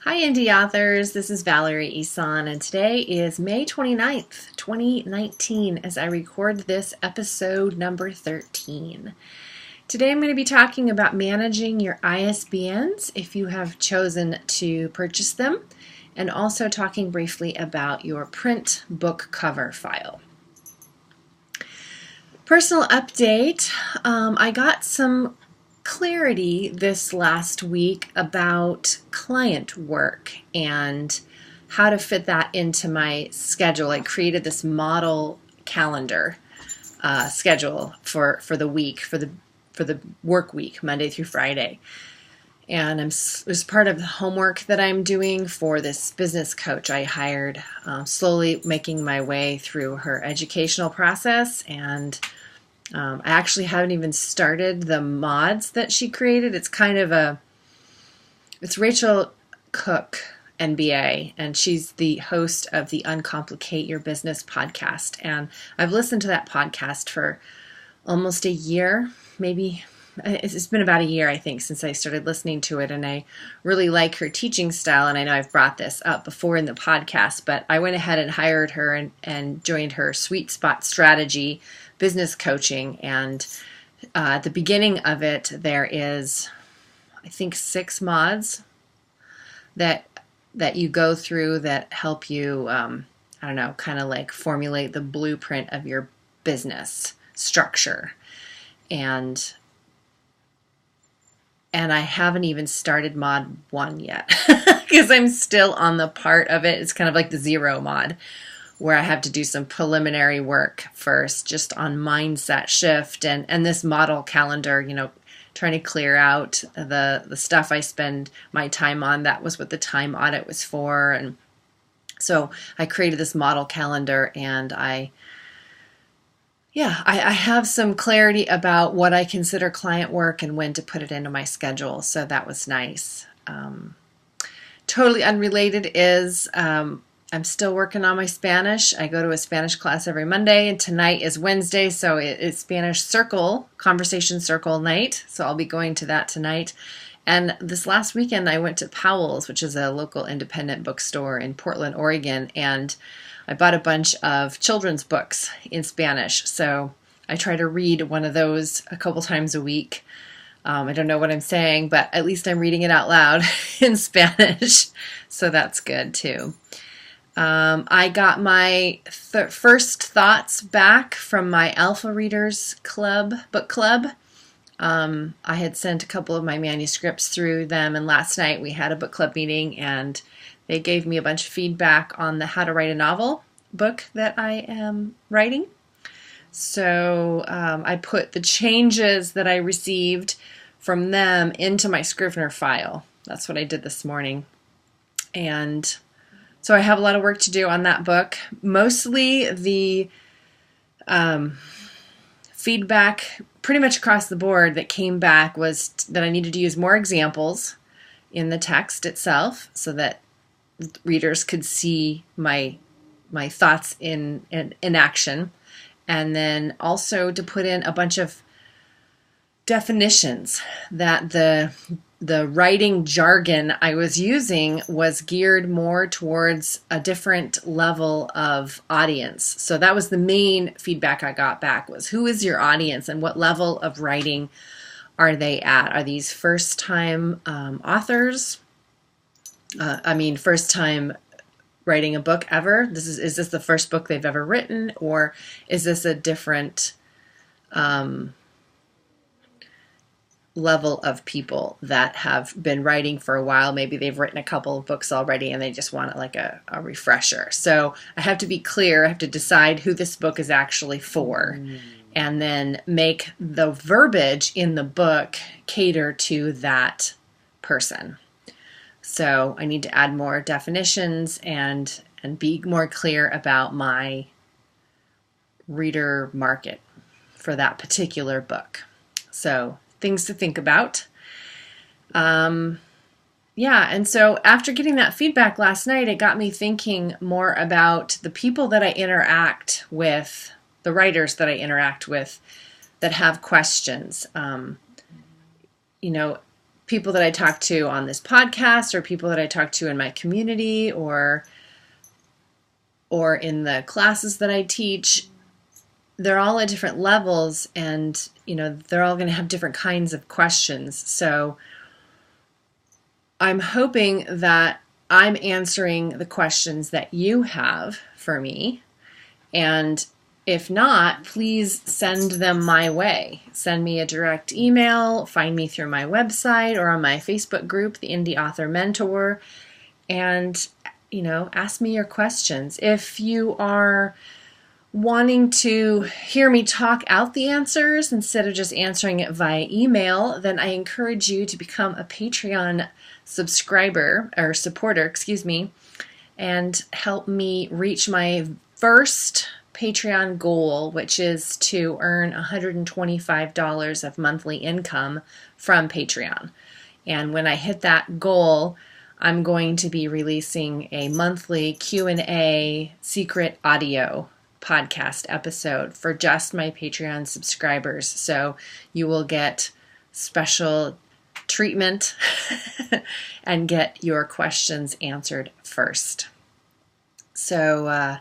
Hi, indie authors. This is Valerie Isan, and today is May 29th, 2019, as I record this episode number 13. Today I'm going to be talking about managing your ISBNs if you have chosen to purchase them, and also talking briefly about your print book cover file. Personal update. I got some clarity this last week about client work and how to fit that into my schedule. I created this model calendar schedule for the week, for the work week, Monday through Friday. And as part of the homework that I'm doing for this business coach I hired, slowly making my way through her educational process. And I actually haven't even started the mods that she created. It's Rachel Cook, MBA, and she's the host of the Uncomplicate Your Business podcast. And I've listened to that podcast for almost a year, maybe. It's been about a year, I think, since I started listening to it, and I really like her teaching style, and I know I've brought this up before in the podcast, but I went ahead and hired her and joined her Sweet Spot Strategy business coaching, and at the beginning of it, there is, I think, 6 mods that you go through that help you, kind of like formulate the blueprint of your business structure, and I haven't even started mod 1 yet because I'm still on the part of it. It's kind of like the 0 mod where I have to do some preliminary work first just on mindset shift and this model calendar, trying to clear out the stuff I spend my time on. That was what the time audit was for. And so I created this model calendar, and I have some clarity about what I consider client work and when to put it into my schedule. So that was nice. Totally unrelated is I'm still working on my Spanish. I go to a Spanish class every Monday, and tonight is Wednesday, so it's Spanish conversation circle night. So I'll be going to that tonight. And this last weekend, I went to Powell's, which is a local independent bookstore in Portland, Oregon, and I bought a bunch of children's books in Spanish. So I try to read one of those a couple times a week. I don't know what I'm saying, but at least I'm reading it out loud in Spanish. So that's good too. I got my first thoughts back from my Alpha Readers book club. I had sent a couple of my manuscripts through them, and last night we had a book club meeting, and they gave me a bunch of feedback on the How to Write a Novel book that I am writing. So I put the changes that I received from them into my Scrivener file. That's what I did this morning. And so I have a lot of work to do on that book. Mostly the feedback pretty much across the board that came back was that I needed to use more examples in the text itself so that readers could see my thoughts in action, and then also to put in a bunch of definitions that the writing jargon I was using was geared more towards a different level of audience. So that was the main feedback I got back, was who is your audience and what level of writing are they at? Are these first-time authors? First-time writing a book ever? Is this the first book they've ever written, or is this a different level of people that have been writing for a while? Maybe they've written a couple of books already and they just want like a refresher. So I have to be clear. I have to decide who this book is actually for, and then make the verbiage in the book cater to that person. So I need to add more definitions and be more clear about my reader market for that particular book. So things to think about. And so after getting that feedback last night, it got me thinking more about the people that I interact with, the writers that I interact with that have questions. people that I talk to on this podcast or people that I talk to in my community or in the classes that I teach, they're all at different levels, and they're all going to have different kinds of questions. So I'm hoping that I'm answering the questions that you have for me, and if not, please send them my way. Send me a direct email, find me through my website or on my Facebook group, the Indie Author Mentor, and ask me your questions. If you are wanting to hear me talk out the answers instead of just answering it via email, then I encourage you to become a Patreon subscriber or supporter, and help me reach my first Patreon goal, which is to earn $125 of monthly income from Patreon. And when I hit that goal, I'm going to be releasing a monthly Q&A secret audio podcast episode for just my Patreon subscribers. So you will get special treatment and get your questions answered first. So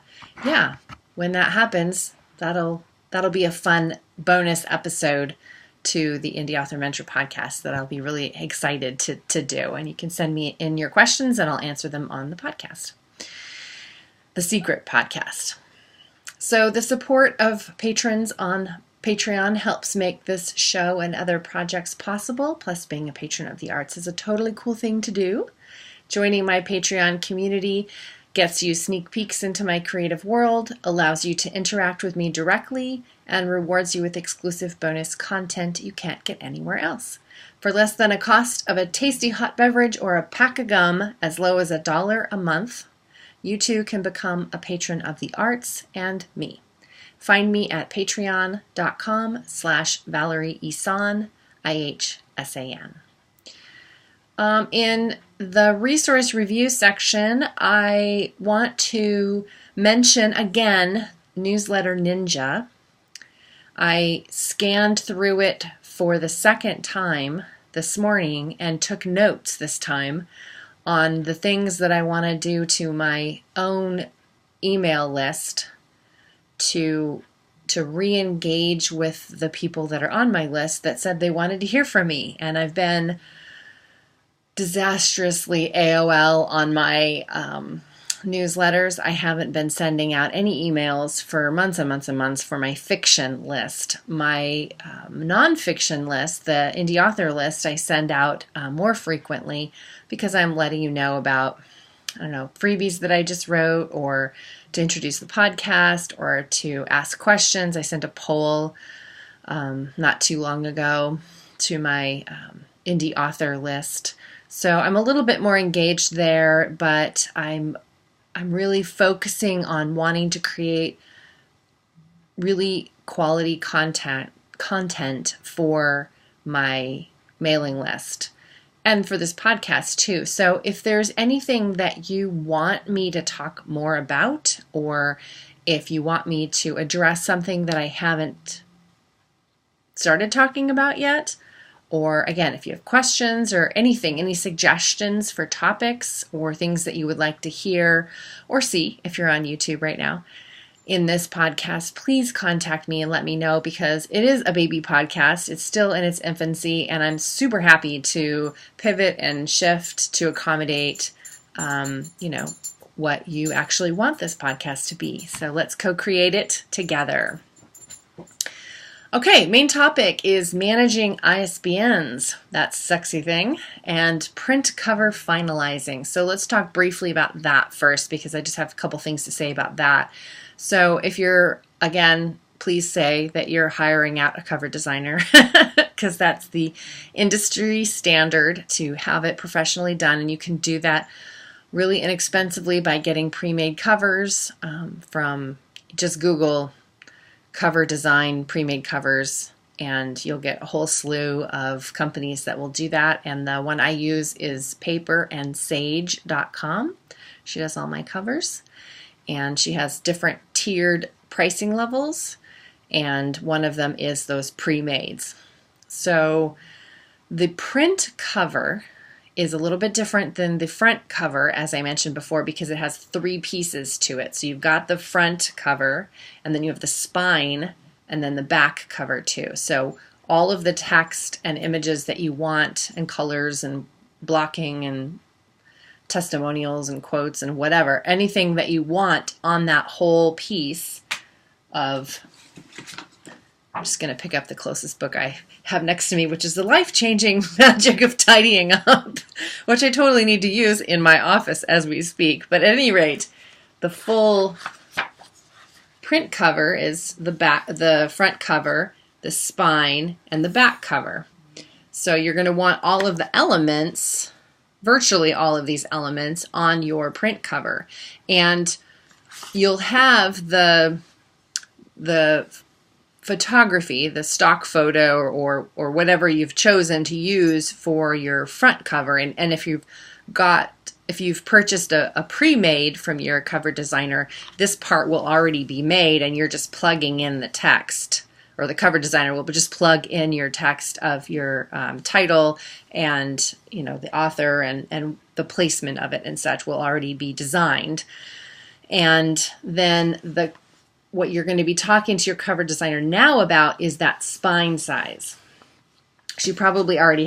when that happens, that'll be a fun bonus episode to the Indie Author Mentor podcast that I'll be really excited to do. And you can send me in your questions and I'll answer them on the podcast, the secret podcast. So the support of patrons on Patreon helps make this show and other projects possible. Plus, being a patron of the arts is a totally cool thing to do. Joining my Patreon community gets you sneak peeks into my creative world, allows you to interact with me directly, and rewards you with exclusive bonus content you can't get anywhere else. For less than a cost of a tasty hot beverage or a pack of gum, as low as $1 a month, you too can become a patron of the arts and me. Find me at patreon.com/Valerie Ihsan, IHSAN. In the resource review section, I want to mention again Newsletter Ninja. I scanned through it for the second time this morning and took notes this time on the things that I want to do to my own email list to re-engage with the people that are on my list that said they wanted to hear from me. And I've been disastrously AOL on my newsletters. I haven't been sending out any emails for months and months and months for my fiction list. My nonfiction list, the indie author list, I send out more frequently because I'm letting you know about, freebies that I just wrote, or to introduce the podcast, or to ask questions. I sent a poll not too long ago to my indie author list. So I'm a little bit more engaged there, but I'm really focusing on wanting to create really quality content for my mailing list and for this podcast too. So if there's anything that you want me to talk more about, or if you want me to address something that I haven't started talking about yet, or again, if you have questions or anything, any suggestions for topics or things that you would like to hear or see, if you're on YouTube right now, in this podcast, please contact me and let me know, because it is a baby podcast. It's still in its infancy, and I'm super happy to pivot and shift to accommodate, what you actually want this podcast to be. So let's co-create it together. Okay, main topic is managing ISBNs, that's a sexy thing, and print cover finalizing. So let's talk briefly about that first, because I just have a couple things to say about that. So if you're, again, please say that you're hiring out a cover designer, because that's the industry standard to have it professionally done, and you can do that really inexpensively by getting pre-made covers from just Google cover design, pre-made covers, and you'll get a whole slew of companies that will do that. And the one I use is paperandsage.com. She does all my covers, and she has different tiered pricing levels, and one of them is those pre-mades. So The print cover is a little bit different than the front cover, as I mentioned before, because it has 3 pieces to it. So you've got the front cover, and then you have the spine, and then the back cover too. So all of the text and images that you want, and colors and blocking and testimonials and quotes and whatever, anything that you want on that whole piece of, I'm just going to pick up the closest book I have next to me, which is The Life-Changing Magic of Tidying Up, which I totally need to use in my office as we speak. But at any rate, the full print cover is the front cover, the spine, and the back cover. So you're going to want all of the elements, virtually all of these elements, on your print cover. And you'll have the photography, the stock photo or whatever you've chosen to use for your front cover. And if you've purchased a pre-made from your cover designer, this part will already be made and you're just plugging in the text, or the cover designer will just plug in your text of your title and the author and the placement of it and such will already be designed. And then what you're going to be talking to your cover designer now about is that spine size. He or she probably already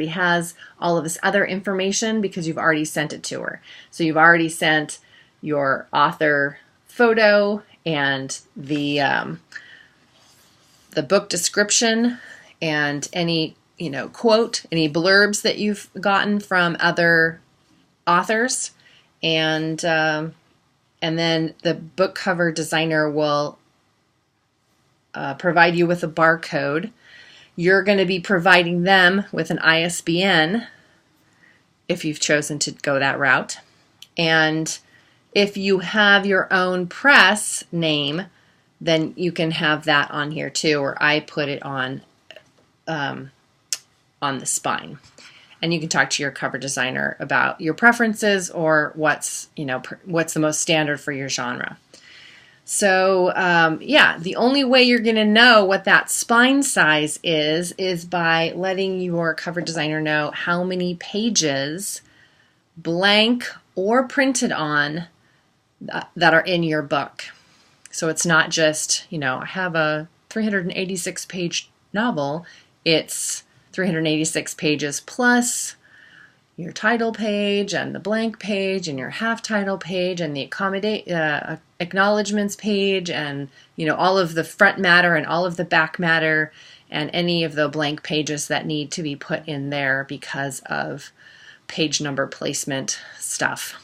has all of this other information because you've already sent it to her. So you've already sent your author photo and the book description and any quote, any blurbs that you've gotten from other authors, and then the book cover designer will provide you with a barcode. You're going to be providing them with an ISBN if you've chosen to go that route. And if you have your own press name, then you can have that on here too, or I put it on the spine. And you can talk to your cover designer about your preferences or what's the most standard for your genre. So the only way you're going to know what that spine size is by letting your cover designer know how many pages, blank or printed on, that are in your book. So it's not just, I have a 386 page novel. It's 386 pages plus your title page and the blank page and your half title page and the acknowledgments page and all of the front matter and all of the back matter and any of the blank pages that need to be put in there because of page number placement stuff.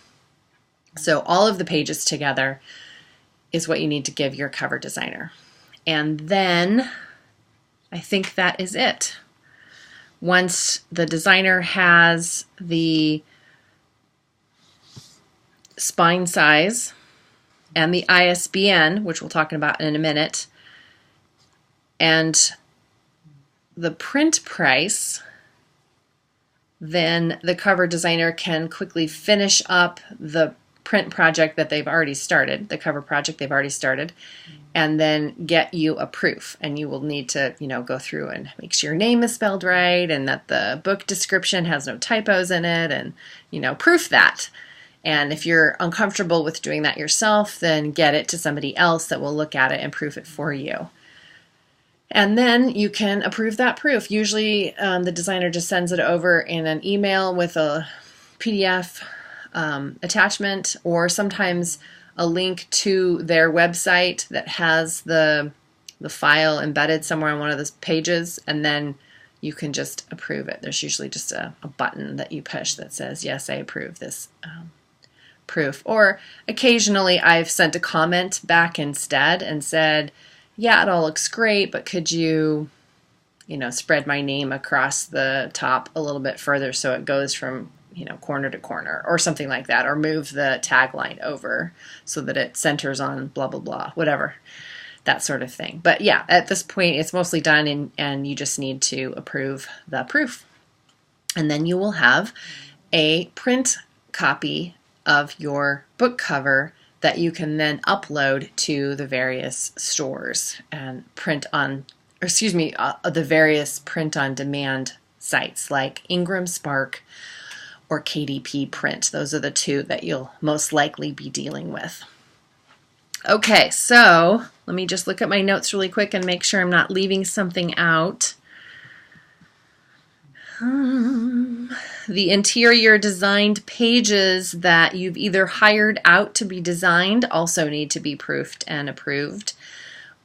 So all of the pages together is what you need to give your cover designer. And then I think that is it. Once the designer has the spine size and the ISBN, which we'll talk about in a minute, and the print price, then the cover designer can quickly finish up the print project that they've already started, the cover project they've already started, and then get you a proof. And you will need to, go through and make sure your name is spelled right and that the book description has no typos in it and, proof that. And if you're uncomfortable with doing that yourself, then get it to somebody else that will look at it and proof it for you. And then you can approve that proof. Usually the designer just sends it over in an email with a PDF attachment, or sometimes a link to their website that has the file embedded somewhere on one of those pages, and then you can just approve it. There's usually just a button that you push that says, yes, I approve this proof. Or occasionally I've sent a comment back instead and said, yeah, it all looks great, but could you, spread my name across the top a little bit further so it goes from corner to corner or something like that, or move the tagline over so that it centers on blah, blah, blah, whatever, that sort of thing. But yeah, at this point, it's mostly done and you just need to approve the proof. And then you will have a print copy of your book cover that you can then upload to the various stores and print on the various print-on-demand sites like Ingram Spark or KDP Print. Those are the two that you'll most likely be dealing with. Okay, so let me just look at my notes really quick and make sure I'm not leaving something out. The interior designed pages that you've either hired out to be designed also need to be proofed and approved.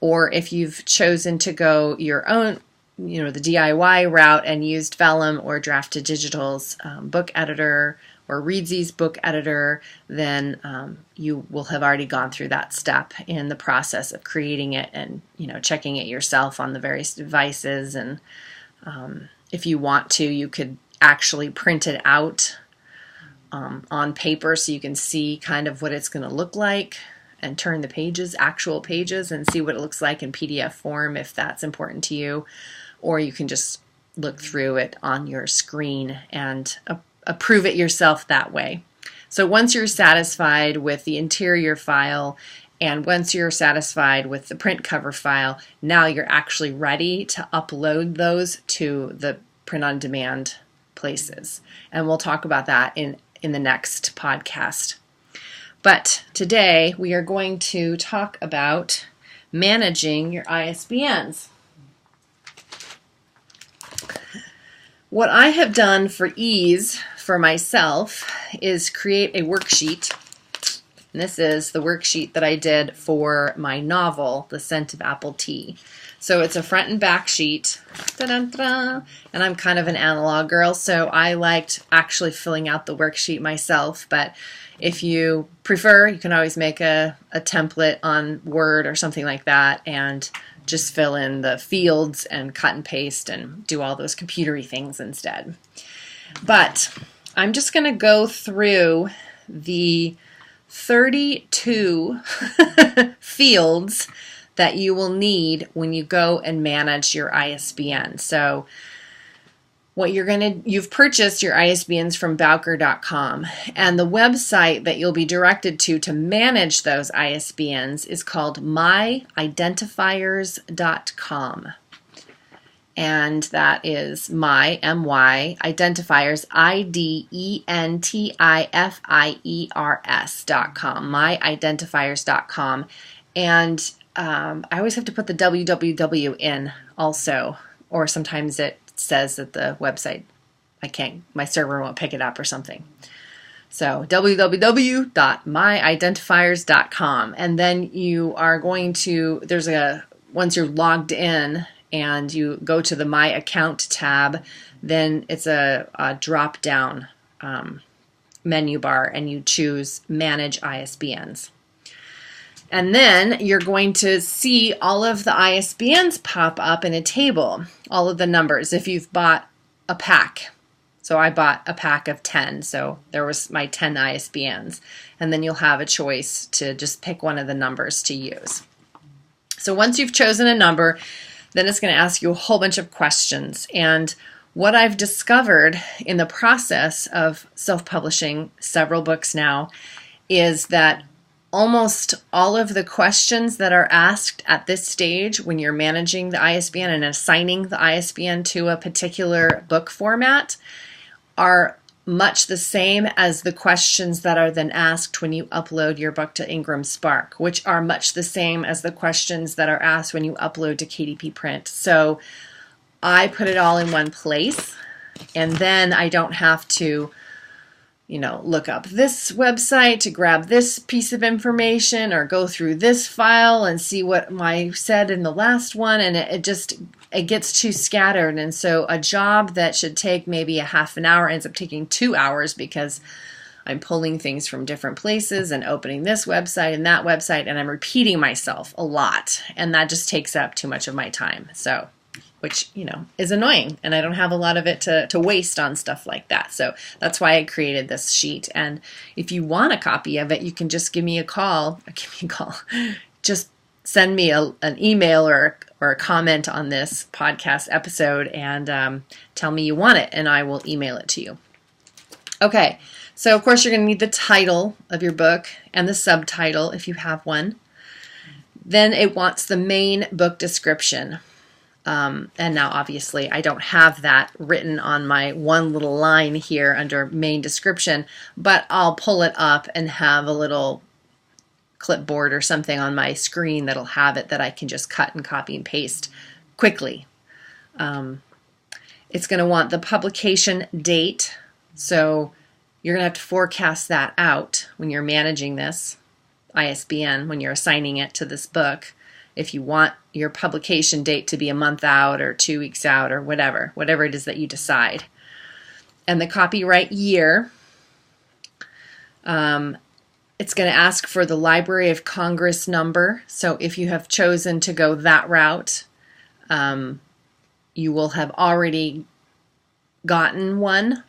Or if you've chosen to go your own, the DIY route and used Vellum or Drafted Digital's book editor or Readsy's book editor, then you will have already gone through that step in the process of creating it and checking it yourself on the various devices. And if you want to, you could actually print it out on paper so you can see kind of what it's going to look like and turn the pages, actual pages, and see what it looks like in PDF form if that's important to you. Or you can just look through it on your screen and approve it yourself that way. So once you're satisfied with the interior file and once you're satisfied with the print cover file, now you're actually ready to upload those to the print-on-demand places. And we'll talk about that in the next podcast. But today we are going to talk about managing your ISBNs. What I have done for ease for myself is create a worksheet. And this is the worksheet that I did for my novel, The Scent of Apple Tea. So it's a front and back sheet. Da-da-da. And I'm kind of an analog girl, so I liked actually filling out the worksheet myself. But if you prefer, you can always make a template on Word or something like that and just fill in the fields and cut and paste and do all those computery things instead. But I'm just going to go through the 32 fields that you will need when you go and manage your ISBN. So you've purchased your ISBNs from Bowker.com, and the website that you'll be directed to manage those ISBNs is called myidentifiers.com. And that is my identifiers, IDENTIFIERS.com, myidentifiers.com. And I always have to put the www in also, or sometimes it says that the website, my server won't pick it up or something. So www.myidentifiers.com. And then you are going to, once you're logged in and you go to the My Account tab, then it's a drop down menu bar and you choose Manage ISBNs. And then you're going to see all of the ISBNs pop up in a table, all of the numbers, if you've bought a pack. So I bought a pack of 10, so there was my 10 ISBNs. And then you'll have a choice to just pick one of the numbers to use. So once you've chosen a number, then it's going to ask you a whole bunch of questions. And what I've discovered in the process of self-publishing several books now is that almost all of the questions that are asked at this stage when you're managing the ISBN and assigning the ISBN to a particular book format are much the same as the questions that are then asked when you upload your book to Ingram Spark, which are much the same as the questions that are asked when you upload to KDP Print. So I put it all in one place, and then I don't have to look up this website to grab this piece of information or go through this file and see what I said in the last one, and it gets too scattered. And so a job that should take maybe a half an hour ends up taking 2 hours because I'm pulling things from different places and opening this website and that website, and I'm repeating myself a lot, and that just takes up too much of my time. So which, is annoying, and I don't have a lot of it to waste on stuff like that. So that's why I created this sheet. And if you want a copy of it, you can just give me a call. Just send me an email or a comment on this podcast episode and tell me you want it, and I will email it to you. Okay, so of course you're going to need the title of your book and the subtitle if you have one. Then it wants the main book description. And now obviously I don't have that written on my one little line here under main description, but I'll pull it up and have a little clipboard or something on my screen that'll have it that I can just cut and copy and paste quickly. It's going to want the publication date, so you're going to have to forecast that out when you're managing this ISBN, when you're assigning it to this book. If you want your publication date to be a month out or 2 weeks out or whatever it is that you decide. And the copyright year, it's going to ask for the Library of Congress number. So if you have chosen to go that route, you will have already gotten one.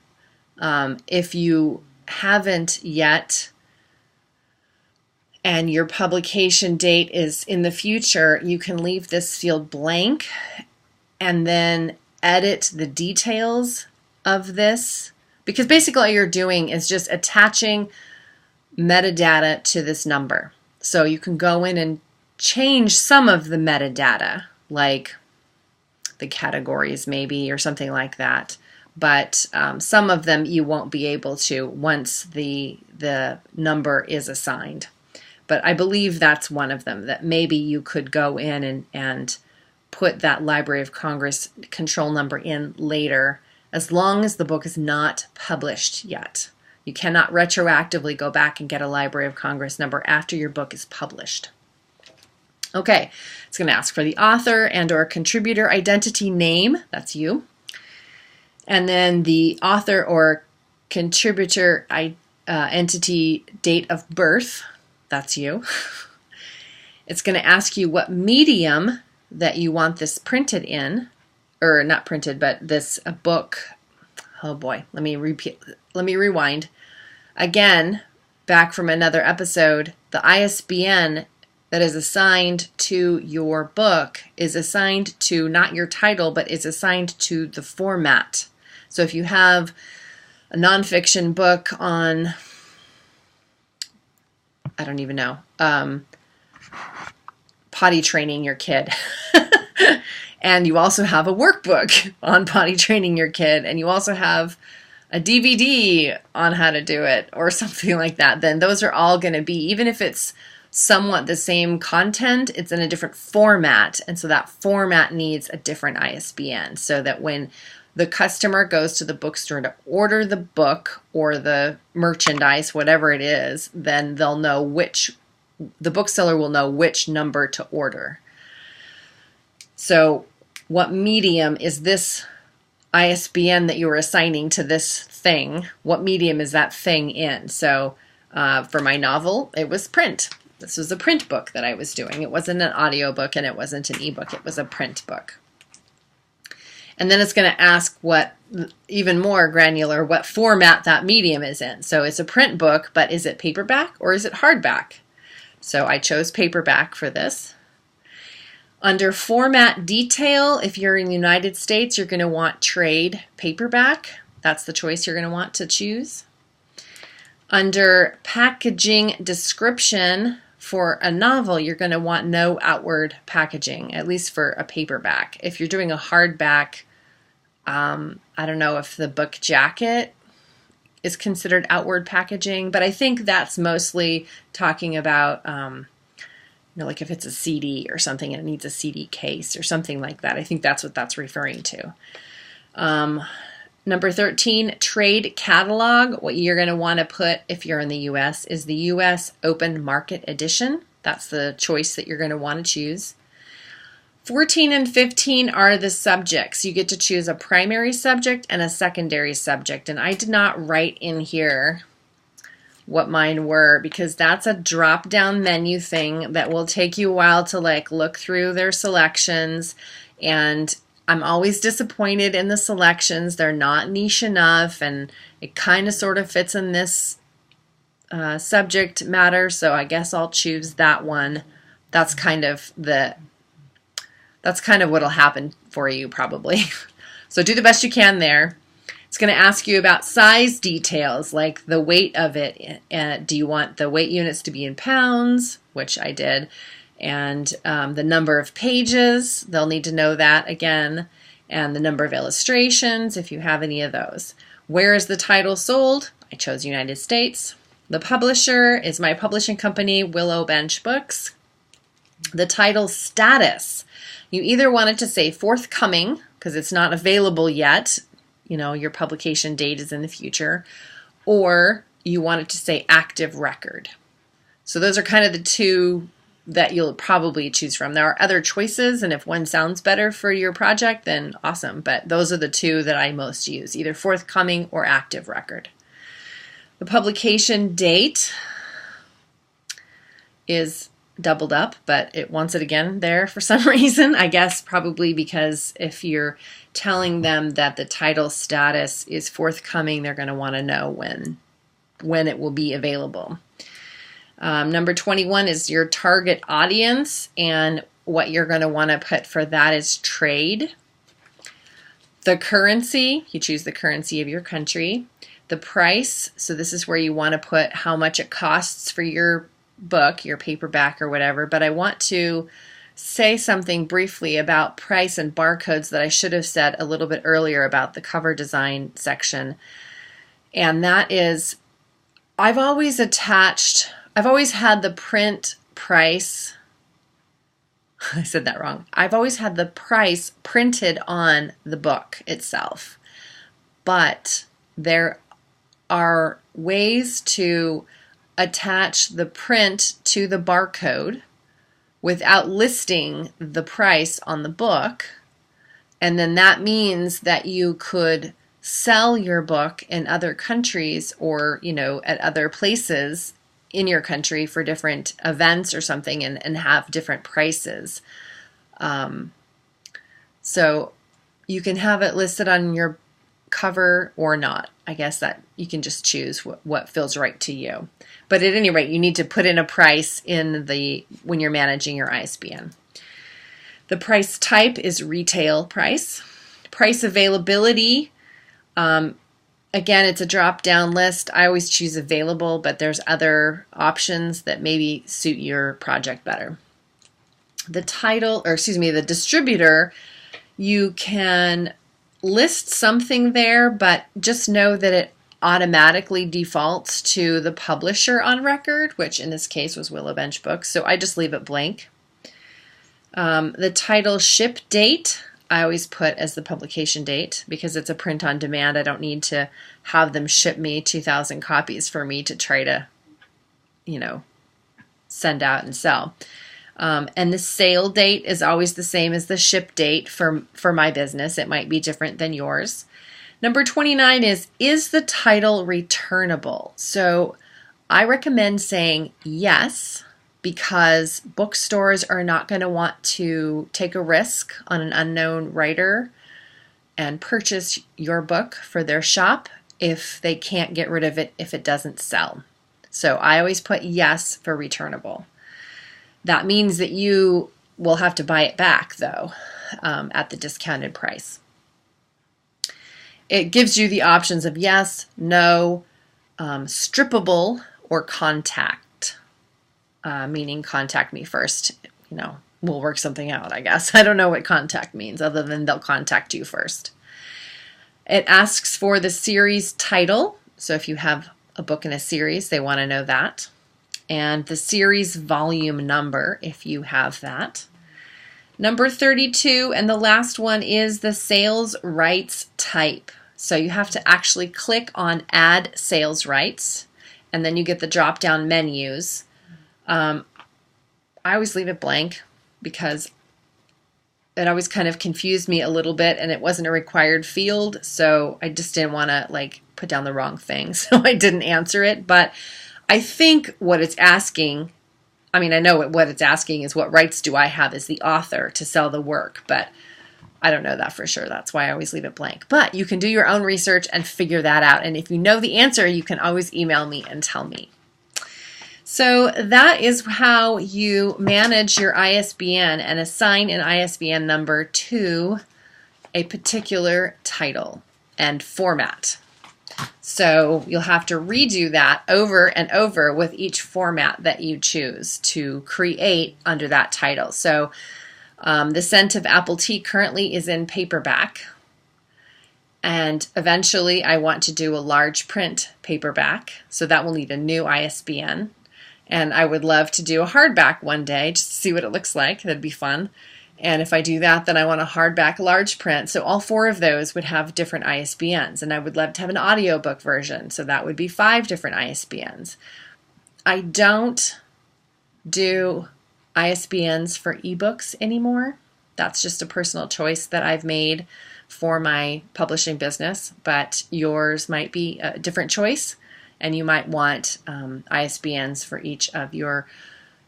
If you haven't yet, and your publication date is in the future, you can leave this field blank and then edit the details of this, because basically all you're doing is just attaching metadata to this number. So you can go in and change some of the metadata, like the categories maybe or something like that, but some of them you won't be able to once the number is assigned. But I believe that's one of them, that maybe you could go in and put that Library of Congress control number in later, as long as the book is not published yet. You cannot retroactively go back and get a Library of Congress number after your book is published. Okay, it's going to ask for the author and or contributor identity name, that's you, and then the author or contributor entity date of birth, that's you. It's going to ask you what medium that you want this printed in, or not printed, but this book. Oh boy, let me rewind. Again, back from another episode, the ISBN that is assigned to your book is assigned to not your title, but is assigned to the format. So if you have a nonfiction book on, I don't even know, potty training your kid. And you also have a workbook on potty training your kid, and you also have a DVD on how to do it or something like that, then those are all going to be, even if it's somewhat the same content, it's in a different format. And so that format needs a different ISBN, so that when the customer goes to the bookstore to order the book or the merchandise, whatever it is, then they'll know the bookseller will know which number to order. So what medium is this ISBN that you were assigning to this thing? What medium is that thing in? So for my novel, it was print. This was a print book that I was doing. It wasn't an audio book and it wasn't an ebook. It was a print book. And then it's going to ask what, even more granular, what format that medium is in. So it's a print book, but is it paperback or is it hardback? So I chose paperback for this. Under format detail, if you're in the United States, you're going to want trade paperback. That's the choice you're going to want to choose. Under packaging description for a novel, you're going to want no outward packaging, at least for a paperback. If you're doing a hardback, I don't know if the book jacket is considered outward packaging, but I think that's mostly talking about like if it's a CD or something and it needs a CD case or something like that. I think that's what that's referring to. Number 13, trade catalog. What you're going to want to put if you're in the U.S. is the U.S. Open Market Edition. That's the choice that you're going to want to choose. 14 and 15 are the subjects. You get to choose a primary subject and a secondary subject. And I did not write in here what mine were, because that's a drop-down menu thing that will take you a while to look through their selections, and I'm always disappointed in the selections. They're not niche enough, and it kind of sort of fits in this subject matter, so I guess I'll choose that one. That's kind of what'll happen for you probably. So do the best you can there. It's going to ask you about size details, like the weight of it. Do you want the weight units to be in pounds, which I did, And the number of pages, they'll need to know that again, and the number of illustrations, if you have any of those. Where is the title sold? I chose United States. The publisher is my publishing company, Willow Bench Books. The title status, you either want it to say forthcoming, because it's not available yet, you know, your publication date is in the future, or you want it to say active record. So those are kind of the two that you'll probably choose from. There are other choices, and if one sounds better for your project, then awesome. But those are the two that I most use, either forthcoming or active record. The publication date is doubled up, but it wants it again there for some reason. I guess probably because if you're telling them that the title status is forthcoming, they're going to want to know when it will be available. Number 21 is your target audience, and what you're going to want to put for that is trade. The currency, you choose the currency of your country. The price, so this is where you want to put how much it costs for your book, your paperback or whatever, but I want to say something briefly about price and barcodes that I should have said a little bit earlier about the cover design section, and that is I've always had the print price, I said that wrong. I've always had the price printed on the book itself, but there are ways to attach the print to the barcode without listing the price on the book, and then that means that you could sell your book in other countries or, you know, at other places in your country for different events or something, and have different prices. So you can have it listed on your cover or not. I guess that you can just choose what feels right to you. But at any rate, you need to put in a price when you're managing your ISBN. The price type is retail price. Price availability, again, it's a drop-down list. I always choose available, but there's other options that maybe suit your project better. The the distributor, you can list something there, but just know that it automatically defaults to the publisher on record, which in this case was Willow Bench Books, so I just leave it blank. The title ship date, I always put as the publication date because it's a print on demand. I don't need to have them ship me 2,000 copies for me to try to, you know, send out and sell. And the sale date is always the same as the ship date for my business. It might be different than yours. Number 29 is the title returnable? So I recommend saying yes, because bookstores are not going to want to take a risk on an unknown writer and purchase your book for their shop if they can't get rid of it if it doesn't sell. So I always put yes for returnable. That means that you will have to buy it back, though, at the discounted price. It gives you the options of yes, no, strippable, or contact. Meaning contact me first, you know, we'll work something out, I guess. I don't know what contact means other than they'll contact you first. It asks for the series title. So if you have a book in a series, they want to know that. And the series volume number, if you have that. Number 32, and the last one is the sales rights type. So you have to actually click on Add Sales Rights, and then you get the drop-down menus. I always leave it blank because it always kind of confused me a little bit, and it wasn't a required field, so I just didn't want to put down the wrong thing, so I didn't answer it. But I think what it's asking, I know what it's asking is what rights do I have as the author to sell the work, but I don't know that for sure. That's why I always leave it blank. But you can do your own research and figure that out, and if you know the answer, you can always email me and tell me. So that is how you manage your ISBN and assign an ISBN number to a particular title and format. So you'll have to redo that over and over with each format that you choose to create under that title. So The Scent of Apple Tea currently is in paperback. And eventually I want to do a large print paperback. So that will need a new ISBN. And I would love to do a hardback one day just to see what it looks like. That'd be fun. And if I do that, then I want a hardback large print. So all 4 of those would have different ISBNs. And I would love to have an audiobook version. So that would be 5 different ISBNs. I don't do ISBNs for ebooks anymore. That's just a personal choice that I've made for my publishing business. But yours might be a different choice. And you might want ISBNs for each of your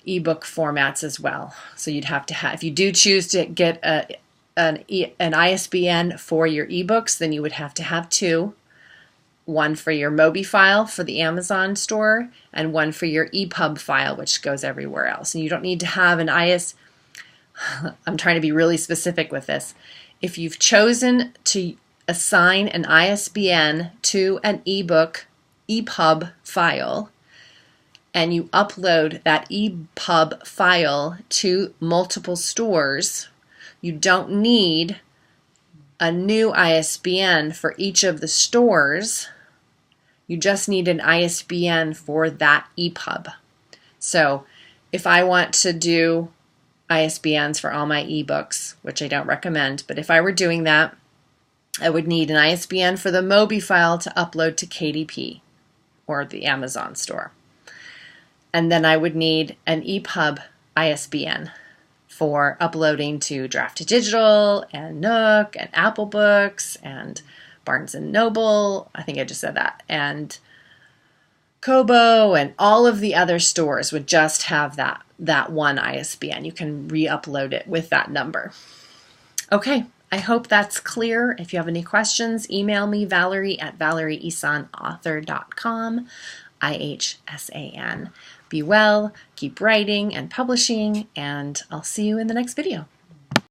ebook formats as well. So you'd have to have, if you do choose to get an ISBN for your ebooks, then you would have to have 2. One for your Mobi file for the Amazon store, and one for your EPUB file, which goes everywhere else. And you don't need to have an I'm trying to be really specific with this. If you've chosen to assign an ISBN to an ebook EPUB file, and you upload that EPUB file to multiple stores, you don't need a new ISBN for each of the stores. You just need an ISBN for that EPUB. So if I want to do ISBNs for all my ebooks, which I don't recommend, but if I were doing that, I would need an ISBN for the Mobi file to upload to KDP or the Amazon store. And then I would need an EPUB ISBN for uploading to Draft to Digital and Nook and Apple Books and Barnes and Noble. I think I just said that. And Kobo and all of the other stores would just have that one ISBN. You can re-upload it with that number. Okay, I hope that's clear. If you have any questions, email me, Valerie at valerieissanauthor.com, IHSAN. Be well, keep writing and publishing, and I'll see you in the next video.